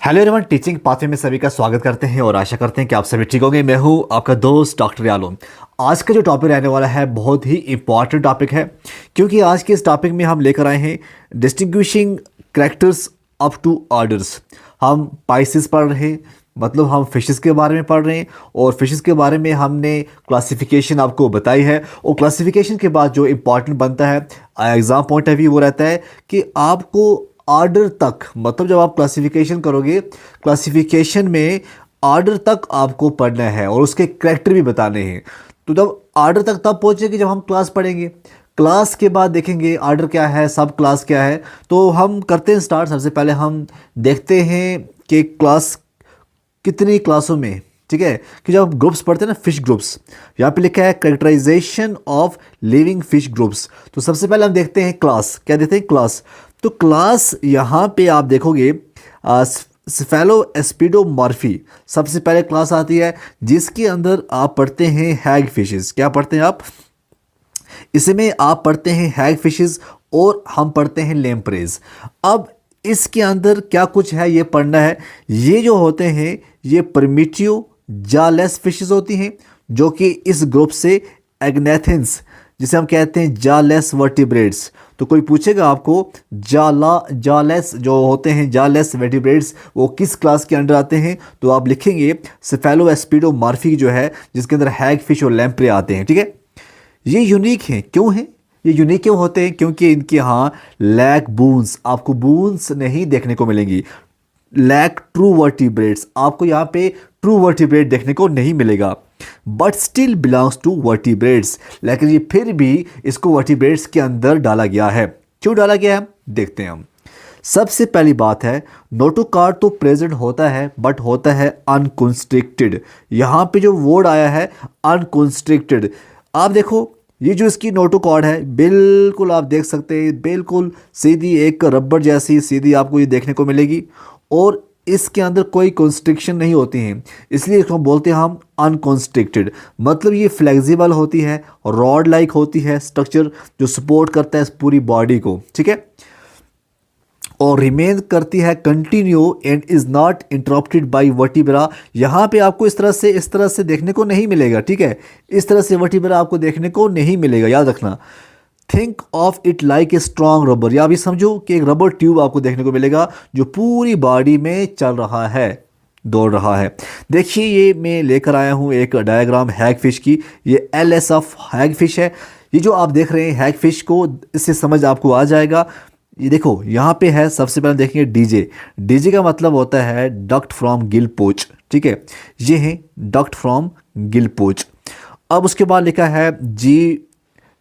Hello everyone, teaching pathway में सभी का स्वागत करते हैं और आशा करते हैं कि आप सभी ठीक होंगे। मैं हूं आपका दोस्त डॉक्टर यालो। आज का जो टॉपिक रहने वाला है बहुत ही इंपॉर्टेंट टॉपिक है, क्योंकि आज के इस टॉपिक में हम लेकर आए हैं distinguishing characters up to orders. हम पाइसेस पढ़ रहे हैं, मतलब हम फिशेस के बारे में पढ़ रहे हैं और फिशेस के बारे में हमने क्लासिफिकेशन आपको बताई है। और क्लासिफिकेशन के बाद जो इम्पॉर्टेंट बनता है एग्ज़ाम पॉइंट ऑफ व्यू वो रहता है कि आपको ऑर्डर तक, मतलब जब आप क्लासिफिकेशन करोगे, क्लासिफिकेशन में ऑर्डर तक आपको पढ़ना है और उसके करैक्टर भी बताने हैं। तो जब ऑर्डर तक तब पहुंचेंगे जब हम क्लास पढ़ेंगे। क्लास के बाद देखेंगे ऑर्डर क्या है, सब क्लास क्या है। तो हम करते हैं स्टार्ट। सबसे पहले हम देखते हैं कि क्लास कितनी क्लासों में, ठीक है, कि जब आप ग्रुप्स पढ़ते हैं ना, फिश ग्रुप्स, यहाँ पे लिखा है characterisation of living fish groups. तो सबसे पहले हम देखते हैं क्लास, क्या देते हैं क्लास। तो क्लास यहाँ पे आप देखोगे सेफेलोस्पिडोमॉर्फी सबसे पहले क्लास आती है, जिसके अंदर आप पढ़ते हैं हैग फिशेस। क्या पढ़ते हैं आप? इसमें आप पढ़ते हैं हैग फिशेस और हम पढ़ते हैं लेम्प्रेज। अब इसके अंदर क्या कुछ है ये पढ़ना है। ये जो होते हैं ये प्रिमिटिव जालेस फिशेस होती हैं, जो कि इस ग्रुप से एग्नेथिन्स, जिसे हम कहते हैं जालेस वर्टिब्रेट्स। तो कोई पूछेगा आपको जालेस जो होते हैं, जालेस वर्टिब्रेट्स, वो किस क्लास के अंडर आते हैं, तो आप लिखेंगे सेफेलोस्पिडोमॉर्फी जो है, जिसके अंदर हैग फिश और लैम्प्रे आते हैं। ठीक है, ये यूनिक हैं। क्यों हैं ये यूनिक? क्यों होते हैं? क्योंकि इनके यहाँ लैक बून्स, आपको बून्स नहीं देखने को मिलेंगी। लैक ट्रू वर्टिब्रेट्स, आपको यहाँ पे ट्रू वर्टिब्रेट देखने को नहीं मिलेगा, but still belongs to vertebrates. लेकिन ये फिर भी इसको वर्टिब्रेट्स के अंदर डाला गया है। क्यों डाला गया है देखते हैं हम। सबसे पहली बात है, नोटोकॉर्ड तो प्रेजेंट होता है, बट होता है अनकंस्ट्रिक्टेड। यहाँ पे जो वर्ड आया है अनकंस्ट्रिक्टेड, आप देखो ये जो इसकी नोटोकॉर्ड है, बिल्कुल आप देख सकते हैं, बिल्कुल सीधी एक रबर जैसी सीधी आपको ये देखने को मिलेगी और इसके अंदर कोई कॉन्स्ट्रिक्शन नहीं होती हैं, इसलिए इसको बोलते हैं हम अनकॉन्स्ट्रिक्टेड। मतलब ये फ्लेक्सिबल होती है, रॉड लाइक होती है स्ट्रक्चर, जो सपोर्ट करता है इस पूरी बॉडी को, ठीक है, और रिमेन करती है continue and is not interrupted by vertebra. यहाँ पे आपको इस तरह से देखने को नहीं मिलेगा, ठीक है, इस तरह से वर्टिब्रा आपको देखने को नहीं मिलेगा, याद रखना। Think of it like a strong rubber, या भी समझो कि एक रबर ट्यूब आपको देखने को मिलेगा जो पूरी बॉडी में चल रहा है, दौड़ रहा है। देखिए ये मैं लेकर आया हूँ एक डायग्राम हैग फिश की। ये LS ऑफ हैग फिश है। ये जो आप देख रहे हैं हैग फिश को, इससे समझ आपको आ जाएगा। ये देखो यहाँ पे है, सबसे पहले देखेंगे डीजे। डीजे का मतलब होता है डक्ट फ्रॉम गिल पोच, ठीक है, ये है डक्ट फ्रॉम गिल पोच। अब उसके बाद लिखा है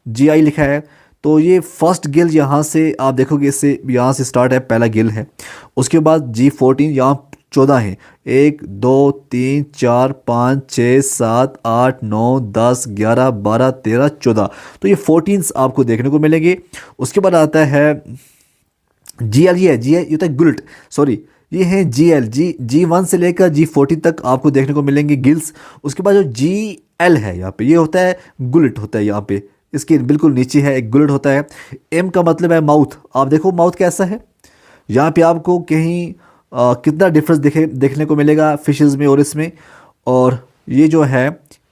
GI लिखा है, तो ये फर्स्ट गिल यहाँ से आप देखोगे, इससे यहाँ से स्टार्ट है, पहला गिल है। उसके बाद G14, यहाँ 14 है, 1 2 3 4 5 6 7 8 9 10 11 12 13 14, तो ये 14 आपको देखने को मिलेंगे। उसके बाद आता है GL, ये है GI, ये होता है गुल्ट, सॉरी ये है GL। G1 से लेकर G14 तक आपको देखने को मिलेंगे गिल्स। उसके बाद जो GL है यहाँ पे, ये होता है गुल्ट, होता है यहाँ पे, इसके बिल्कुल नीचे है एक गुल्ट होता है। M का मतलब है माउथ। आप देखो माउथ कैसा है, यहाँ पे आपको कहीं कितना डिफरेंस देखने को मिलेगा फिशेस में और इसमें। और ये जो है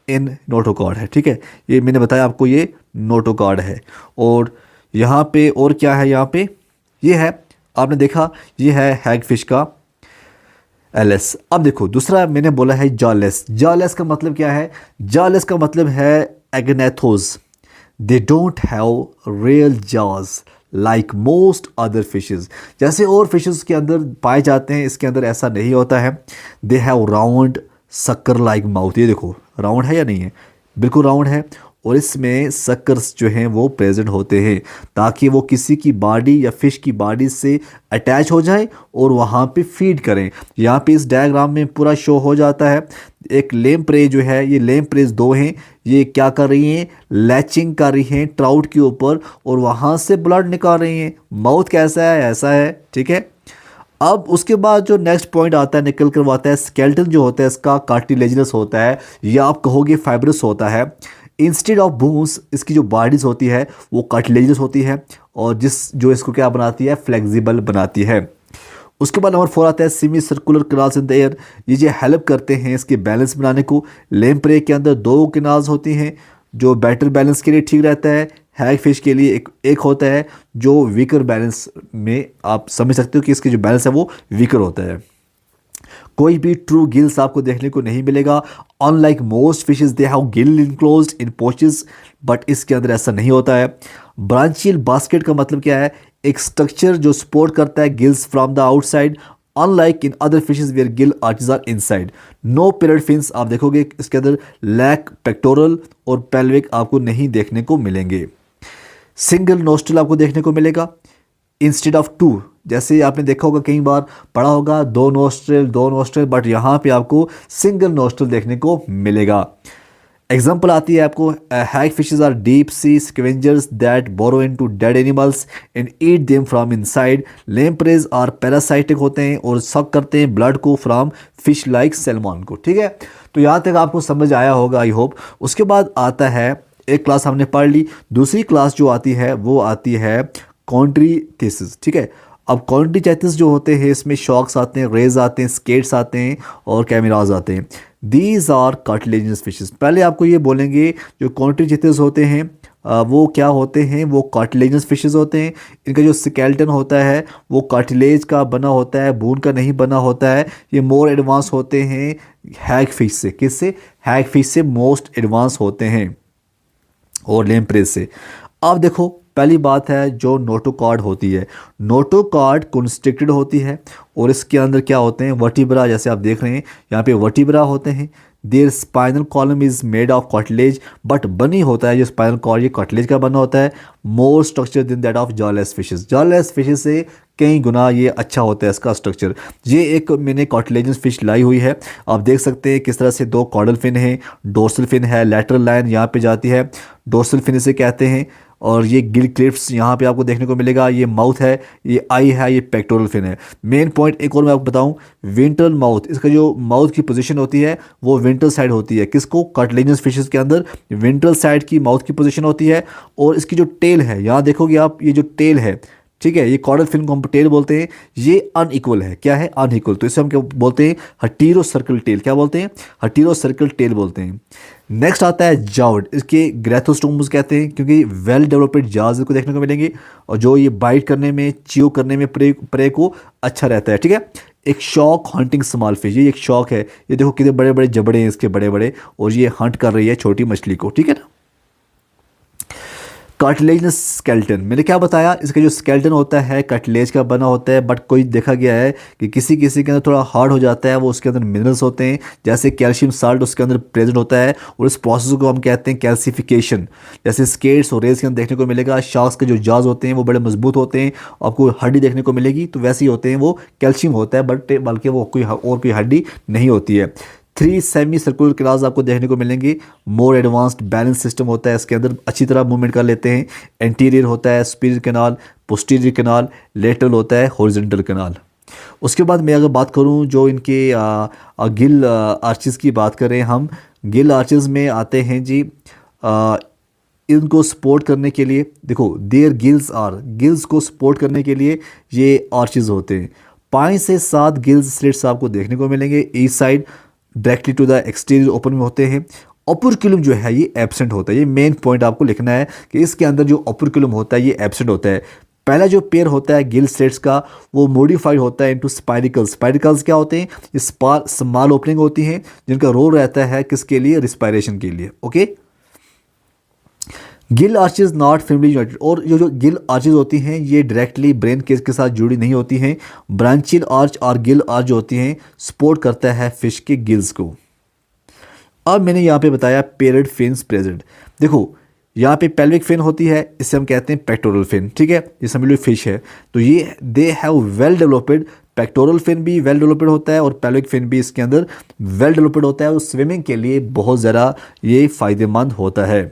इन नोटोकॉर्ड है, ठीक है, ये मैंने बताया आपको, ये नोटोकॉर्ड है। और यहाँ पे और क्या है, यहाँ पे ये है, आपने देखा, ये है हैग फिश का LS। अब देखो दूसरा मैंने बोला है जॉलेस। जॉलेस का मतलब क्या है? जॉलेस का मतलब है agnathous. They don't have real jaws like most other fishes. जैसे और फिशेस के अंदर पाए जाते हैं, इसके अंदर ऐसा नहीं होता है। They have round sucker like mouth. ये देखो राउंड है या नहीं है, बिल्कुल राउंड है। और इसमें सक्कर्स जो हैं वो प्रेजेंट होते हैं, ताकि वो किसी की बॉडी या फिश की बॉडी से अटैच हो जाए और वहाँ पे फीड करें। यहाँ पे इस डायग्राम में पूरा शो हो जाता है। एक लेम्प्रे जो है, ये लेम्प्रेज 2 हैं, ये क्या कर रही हैं, लैचिंग कर रही हैं ट्राउट के ऊपर और वहाँ से ब्लड निकाल रही हैं। माउथ कैसा है? ऐसा है, ठीक है। अब उसके बाद जो नेक्स्ट पॉइंट आता है निकल कर वो आता है स्केलेटन जो होता है इसका कार्टिलेजिनस होता है, या आप कहोगे फाइब्रस होता है। इंस्टेड ऑफ बोन्स इसकी जो बॉडीज होती है वो कार्टिलेजिनस होती है, और जो इसको क्या बनाती है, फ्लेक्सिबल बनाती है। उसके बाद नंबर 4 आता है semi circular canals in the air. ये जो हेल्प करते हैं इसके बैलेंस बनाने को। लेम्प्रे के अंदर 2 कैनाल्स होती हैं जो बेटर बैलेंस के लिए ठीक रहता है। हैग फिश के लिए एक होता है जो वीकर बैलेंस में, आप समझ सकते हो कि इसके जो बैलेंस है वो वीकर होता है। कोई भी ट्रू गिल्स आपको देखने को नहीं मिलेगा। Unlike most fishes they have gill enclosed in pouches, but इसके अंदर ऐसा नहीं होता है। ब्रांचियल बास्केट का मतलब क्या है? एक स्ट्रक्चर जो सपोर्ट करता है gills from the outside, unlike in other fishes where gill arches are inside. No paired fins आप देखोगे इसके अंदर लैक पेक्टोरल और पेल्विक आपको नहीं देखने को मिलेंगे। सिंगल नोस्ट्रल आपको देखने को मिलेगा इंस्टेड ऑफ 2। जैसे आपने देखा होगा, कई बार पढ़ा होगा 2 नोस्ट्रल, बट यहाँ पे आपको सिंगल नोस्ट्रल देखने को मिलेगा। एग्जाम्पल आती है आपको, hag fishes are deep sea scavengers that burrow into dead animals and eat them from inside. Lampreys are parasitic होते हैं और सक करते हैं ब्लड को फ्रॉम फिश लाइक सैल्मन को। ठीक है, तो यहाँ तक आपको समझ आया होगा आई होप। उसके बाद आता है, एक क्लास हमने पढ़ ली, दूसरी क्लास जो आती है वो आती है कॉन्ट्रीथेसिस। ठीक है, अब कॉन्ट्रीथेसिस जो होते हैं इसमें शॉक्स आते हैं, रेज आते हैं, स्केट्स आते हैं और कैमराज आते हैं। These are cartilaginous fishes. पहले आपको ये बोलेंगे जो कॉन्ट्रीथेसिस होते हैं वो क्या होते हैं? वो कार्टिलेजिनस फिशेस होते हैं। इनका जो स्केलेटन होता है वो कार्टिलेज का बना होता है, बोन का नहीं बना होता है। ये मोर एडवांस होते हैं हैग फिश से। किससे? हैग फिश से मोस्ट एडवांस होते हैं और लेम्प्रेज से। अब देखो, पहली बात है जो नोटोकॉर्ड होती है, नोटोकॉर्ड कंस्ट्रिक्टेड होती है और इसके अंदर क्या होते हैं? वर्टिब्रा। जैसे आप देख रहे हैं यहाँ पे वर्टिब्रा होते हैं। Their spinal column is made of cartilage, but bony होता है जो स्पाइनल कॉर्ड ये कार्टिलेज का बना होता है। More structure than that of jawless fishes. Jawless fishes से कई गुना ये अच्छा होता है इसका स्ट्रक्चर। ये एक मैंने कार्टिलेजिनस फिश लाई हुई है, आप देख सकते हैं किस तरह से 2 कॉर्डल फिन है, डोर्सल फिन है, लैटरल लाइन यहाँ पे जाती है, डोर्सल फिन इसे कहते हैं। और ये गिल क्लिफ्स यहाँ पे आपको देखने को मिलेगा। ये माउथ है, ये आई है, ये पेक्टोरल फिन है। मेन पॉइंट एक और मैं आपको बताऊँ, वेंट्रल माउथ, इसका जो माउथ की पोजीशन होती है वो वेंट्रल साइड होती है। किसको? कार्टिलेजिनस फिशेस के अंदर वेंट्रल साइड की माउथ की पोजीशन होती है। और इसकी जो टेल है, यहाँ देखोगे आप, ये जो टेल है, ठीक है, ये कॉर्डल फिन को हम टेल बोलते हैं, ये अनइक्वल है। क्या है? अनइक्वल। तो इसे हम क्या बोलते हैं? हटीरो सर्कल टेल। क्या बोलते हैं? हटीरो सर्कल टेल बोलते हैं। नेक्स्ट आता है जाउड। इसके ग्रेथोस्टोम्स कहते हैं क्योंकि वेल डेवलप्ड जाज को देखने को मिलेंगे और जो ये बाइट करने में, च्यू करने में प्रे को अच्छा रहता है। ठीक है, एक शॉक हंटिंग स्मॉल फिश, ये एक शॉक है। ये देखो कितने बड़े बड़े जबड़े हैं इसके, बड़े बड़े, और ये हंट कर रही है छोटी मछली को। ठीक है ना। कार्टिलेजिनस स्केलेटन, मैंने क्या बताया? इसका जो स्केलेटन होता है कार्टिलेज का बना होता है, बट कोई देखा गया है कि किसी किसी के अंदर थोड़ा हार्ड हो जाता है। वो उसके अंदर मिनरल्स होते हैं, जैसे कैल्शियम साल्ट उसके अंदर प्रेजेंट होता है और इस प्रोसेस को हम कहते हैं कैल्सिफिकेशन। जैसे स्केट्स और रेस के अंदर देखने को मिलेगा। शार्क्स के जो जाज होते हैं वो बड़े मजबूत होते हैं, आपको हड्डी देखने को मिलेगी, तो वैसे ही होते हैं, वो कैल्शियम होता है, बट बल्कि वो कोई हड्डी नहीं होती है। 3 सेमी सर्कुलर कैनाल्स आपको देखने को मिलेंगे। मोर एडवांस्ड बैलेंस सिस्टम होता है इसके अंदर, अच्छी तरह मूवमेंट कर लेते हैं। एंटीरियर होता है superior canal, posterior canal, lateral होता है हॉरिजॉन्टल कैनाल। उसके बाद मैं अगर बात करूं जो इनके गिल आर्चेस की बात करें हम, गिल आर्चेस में आते हैं जी इनको सपोर्ट करने के लिए, देखो देयर गिल्स को सपोर्ट करने के लिए ये आर्चेस होते हैं। 5 से 7 गिल्स स्लिट्स आपको देखने को मिलेंगे east side, directly to the exterior open में होते हैं। ओपरक्यूलम जो है ये एब्सेंट होता है। ये मेन पॉइंट आपको लिखना है कि इसके अंदर जो ओपरक्यूलम होता है ये एब्सेंट होता है। पहला जो पेयर होता है गिल स्लेट्स का वो मॉडिफाइड होता है इनटू स्पाइरिकल्स। स्पाइरिकल्स क्या होते हैं? ये स्मॉल ओपनिंग होती हैं जिनका रोल रहता है किसके लिए? रिस्पायरेशन के लिए। Okay, Gill arches not family United, और जो गिल आर्चेज होती हैं ये डायरेक्टली ब्रेन केस के साथ जुड़ी नहीं होती हैं। ब्रांचियल आर्च और गिल आर्च जो होती हैं सपोर्ट करता है फिश के गिल्स को। अब मैंने यहाँ पे बताया पेरेड फिन्स प्रेजेंट। देखो यहाँ पे पेल्विक फिन होती है, इसे हम कहते हैं पेक्टोरल फिन। ठीक है, ये समझ लो फिश है, तो ये they have well developed, pectoral fin भी वेल डेवलप्ड होता है और पेल्विक फिन भी इसके अंदर वेल डेवलप्ड होता है और स्विमिंग के लिए बहुत ज़्यादा ये फ़ायदेमंद होता है।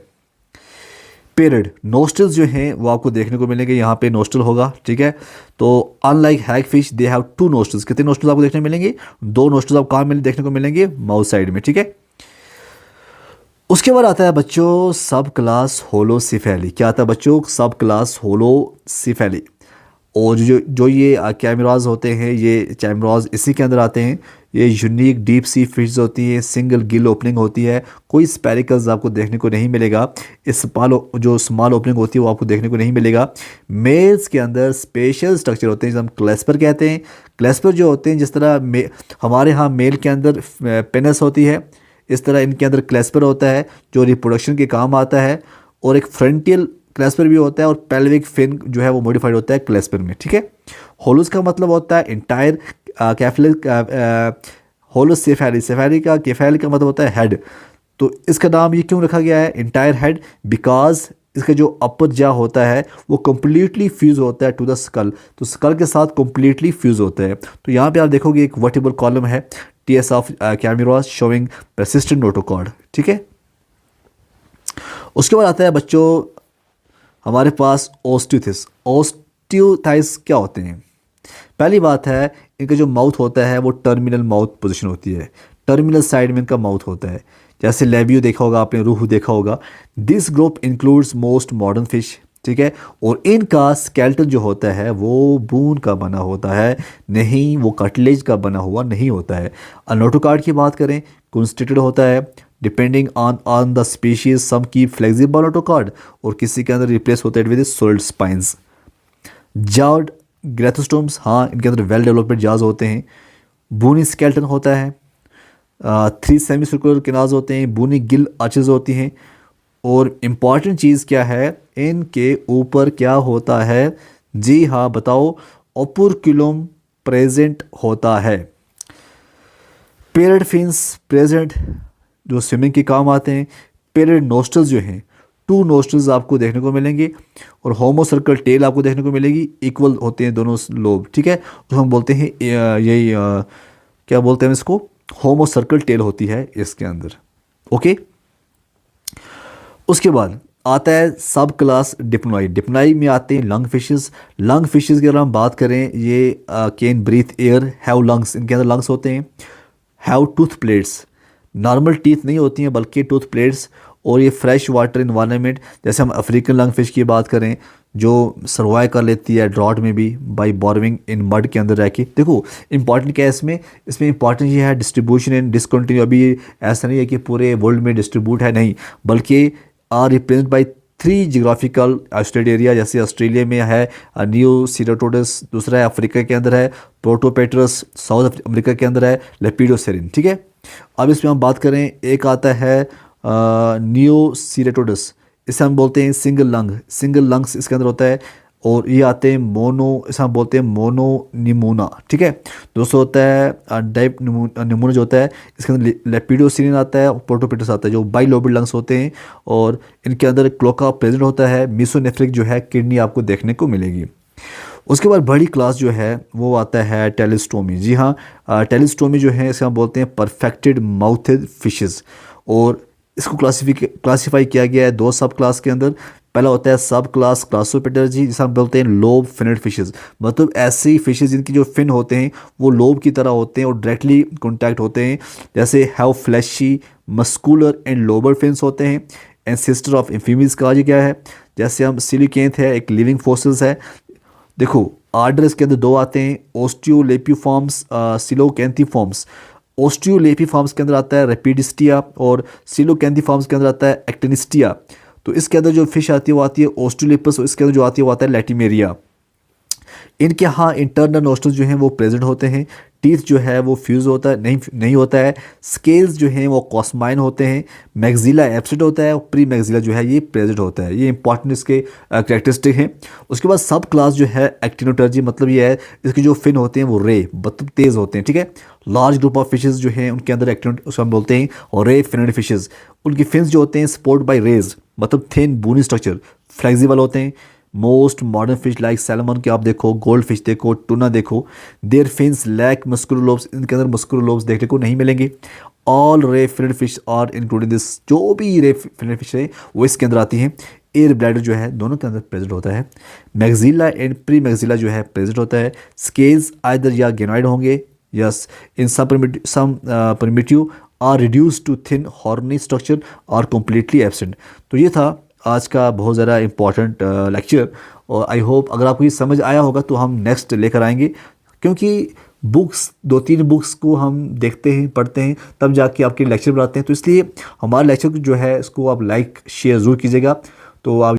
पेरेड नोस्ट्रल्स जो हैं वो आपको देखने को मिलेंगे, यहाँ पे नोस्ट्रल होगा। ठीक है, तो unlike hagfish they have 2 nostrils. कितने नोस्ट्रल्स आपको देखने मिलेंगे? 2 नोस्ट्रल्स आपको कहाँ देखने को मिलेंगे? माउथ साइड में। ठीक है, उसके बाद आता है बच्चों सब क्लास होलोसिफेली। क्या आता है बच्चों? सब क्लास होलोसिफेली। और जो ये कैमराज होते हैं, ये कैमराज इसी के अंदर आते हैं। ये यूनिक डीप सी फिश होती है, सिंगल गिल ओपनिंग होती है, कोई स्पेरिकल्स आपको देखने को नहीं मिलेगा। इस जो स्मॉल ओपनिंग होती है वो आपको देखने को नहीं मिलेगा। मेल्स के अंदर स्पेशल स्ट्रक्चर होते हैं जिसे हम क्लेस्पर कहते हैं। क्लेस्पर जो होते हैं, जिस तरह हमारे यहाँ मेल के अंदर पेनस होती है, इस तरह इनके अंदर क्लेस्पर होता है जो रिप्रोडक्शन के काम आता है। और एक फ्रंटियल क्लेस्पर भी होता है और पेल्विक फिन जो है वो मॉडिफाइड होता है क्लेस्पर में, ठीक है। होलस का मतलब होता है इंटायर कैफलिक। होलस सेफेरी, सेफेरी का केफेली का मतलब होता है हेड। तो इसका नाम ये क्यों रखा गया है इंटायर हेड? बिकॉज इसका जो अपर जा होता है वो कम्प्लीटली फ्यूज़ होता है टू द स्कल, तो स्कल के साथ कम्प्लीटली फ्यूज़ होता है। तो यहाँ पे आप देखोगे एक वर्टिबल कॉलम है, T S of chimaeras showing persistent notochord, ठीक है। उसके बाद आता है बच्चों हमारे पास ओस्टियोथिस। ओस्टियोथाइस क्या होते हैं? पहली बात है, इनका जो माउथ होता है वो टर्मिनल माउथ पोजीशन होती है, टर्मिनल साइड में इनका माउथ होता है। जैसे लेबियो देखा होगा आपने, रूहू देखा होगा। This group includes most modern fish, ठीक है। और इनका स्केल्टन जो होता है वो बून का बना होता है, नहीं वो कटलेज का बना हुआ नहीं होता है। नोटोकॉर्ड की बात करें, कंस्ट्रक्टेड होता है डिपेंडिंग ऑन द स्पीशीज। सम की फ्लेक्सिबल नोटोकॉर्ड और किसी के अंदर रिप्लेस होता है विद सॉलिड स्पाइंस। जार्ड ग्रेथोस्टोम्स, हाँ इनके अंदर वेल डेवलपमेंट जाज होते हैं। बूनी स्केल्टन होता है, 3 सेमी सर्कुलर किनाज होते हैं, बूनी गिल आर्चेज होती हैं। और इम्पॉर्टेंट चीज़ क्या है, इनके ऊपर क्या होता है? जी हाँ बताओ, ओपुरक्यूलम प्रेजेंट होता है। पेयर्ड फिन्स प्रेजेंट जो स्विमिंग के काम आते हैं। पेयर्ड नोस्ट्रल्स जो हैं, 2 नोस्ट्रल्स आपको देखने को मिलेंगे और होमो सर्कल टेल आपको देखने को मिलेगी। इक्वल होते हैं दोनों लोब, ठीक है। तो हम बोलते हैं यही क्या बोलते हैं इसको, होमो सर्कल टेल होती है इसके अंदर, ओके। उसके बाद आता है सब क्लास डिप्नोई। डिप्नोई में आते हैं लंग फिशेस। लंग फिशेस की अगर हम बात करें, ये can breathe air, have lungs, इनके अंदर लंग्स होते हैं। Have tooth plates, normal teeth नहीं होती हैं बल्कि टूथ प्लेट्स। और ये फ्रेश वाटर इन्वायरमेंट, जैसे हम अफ्रीकन लंग फिश की बात करें जो सर्वाइव कर लेती है ड्रॉट में भी बाई बॉर्विंग इन मड के अंदर रह के। देखो इंपॉर्टेंट क्या है इसमें इंपॉर्टेंट ये है डिस्ट्रीब्यूशन एंड डिसकंटिन्यू। अभी ऐसा नहीं है कि पूरे वर्ल्ड में डिस्ट्रीब्यूट है, नहीं, बल्कि are represent by 3 geographical isolated area. जैसे ऑस्ट्रेलिया में है न्यू सीरोटोडस, दूसरा है अफ्रीका के अंदर है प्रोटोपेट्रस, साउथ अफ्रीका के अंदर है लेपिडोसेरिन, ठीक है। अब इसमें हम बात करें, एक आता है न्यू सीरेटोडस, इसे हम बोलते हैं सिंगल लंग, सिंगल लंग्स इसके अंदर होता है। और ये आते हैं मोनो, इसे हम बोलते हैं मोनोनिमोना, ठीक है। दोस्तों होता है डाइप निमोना जो होता है, इसके अंदर लेपिडोसिरिन आता है और प्रोटोपेट्रस आता है जो बाइलोबल लंग्स होते हैं। और इनके अंदर क्लोका प्रेजेंट होता है। मिसोनेफ्रिक जो है किडनी आपको देखने को मिलेगी। उसके बाद बड़ी क्लास जो है वो आता है टेलिस्टोमी। जी हाँ, टेलिस्टोमी जो है इसे हम बोलते हैं परफेक्टेड माउथेड फिशेस। और इसको क्लासीफाई किया गया है 2 सब क्लास के अंदर। पहला होता है सब क्लास क्लासोपेटर्जी, जिसे हम बोलते हैं लोब फिनेड फिशेस, मतलब ऐसी फिशेस जिनकी जो फिन होते हैं वो लोब की तरह होते हैं और डायरेक्टली कॉन्टैक्ट होते हैं। जैसे have fleshy muscular and lobar fins होते हैं। एंसेस्टर ऑफ एम्फीमियल्स कहा गया है। जैसे हम सिलिकेंथ है, एक लिविंग फोसिल्स है। देखो आर्डर इसके अंदर 2 आते हैं, ओस्टियोलेपिफॉर्म्स, सिलोकैंथीफॉर्म्स। ओस्टियोलेपिफॉर्म्स के अंदर आता है रेपिडिस्टिया और सिलोकैंथीफॉर्म्स के अंदर आता है एक्टिनिस्टिया। तो इसके अंदर जो फिश आती है वो आती है ओस्टियोलेपस और इसके अंदर जो आती है वो आता है लैटिमेरिया। इनके यहाँ इंटरनल नोस्ट्रल्स जो हैं वो प्रेजेंट होते हैं। टीथ जो है वो फ्यूज होता है नहीं होता है। स्केल्स जो हैं वो कॉस्माइन होते हैं। मैग्जिला एब्सेंट होता है और प्री मैग्जिला जो है ये प्रेजेंट होता है। ये इंपॉर्टेंट इसके कैरेक्टरिस्टिक हैं। उसके बाद सब क्लास जो है एक्टिनोटर्जी, मतलब ये है इसके जो फिन होते हैं वो रे मतलब तेज़ होते हैं, ठीक है। लार्ज ग्रुप ऑफ फिशेज जो हैं उनके अंदर एक्टिनोट उसको हम बोलते हैं और रे फिनेड फिशेज। उनकी फिन्स जो होते हैं सपोर्ट बाई रेज, मतलब थिन बूनी स्ट्रक्चर, फ्लेक्सिबल होते हैं। Most modern fish like salmon के आप देखो, गोल्ड फिश देखो, टूना देखो, their fins lack muscular lobes, इनके अंदर मस्कुलर लोब्स देखने को नहीं मिलेंगे। All ray finned fish are including this, जो भी रे फिनेड फिश है वो इसके अंदर आती हैं। एयर ब्लैडर जो है दोनों के अंदर प्रेजेंट होता है। मैग्जिला एंड प्री मैग्जिला जो है प्रेजेंट होता है। स्केल्स आइदर या गेनॉइड होंगे, yes in some primitive are reduce to thin horny structure are completely absent. तो ये था आज का बहुत ज़्यादा इम्पॉर्टेंट लेक्चर। और आई होप अगर आपको ये समझ आया होगा तो हम नेक्स्ट लेकर आएंगे, क्योंकि बुक्स 2-3 बुक्स को हम देखते हैं, पढ़ते हैं, तब जाके आपके लेक्चर बनाते हैं। तो इसलिए हमारा लेक्चर जो है इसको आप लाइक शेयर ज़रूर कीजिएगा। तो आप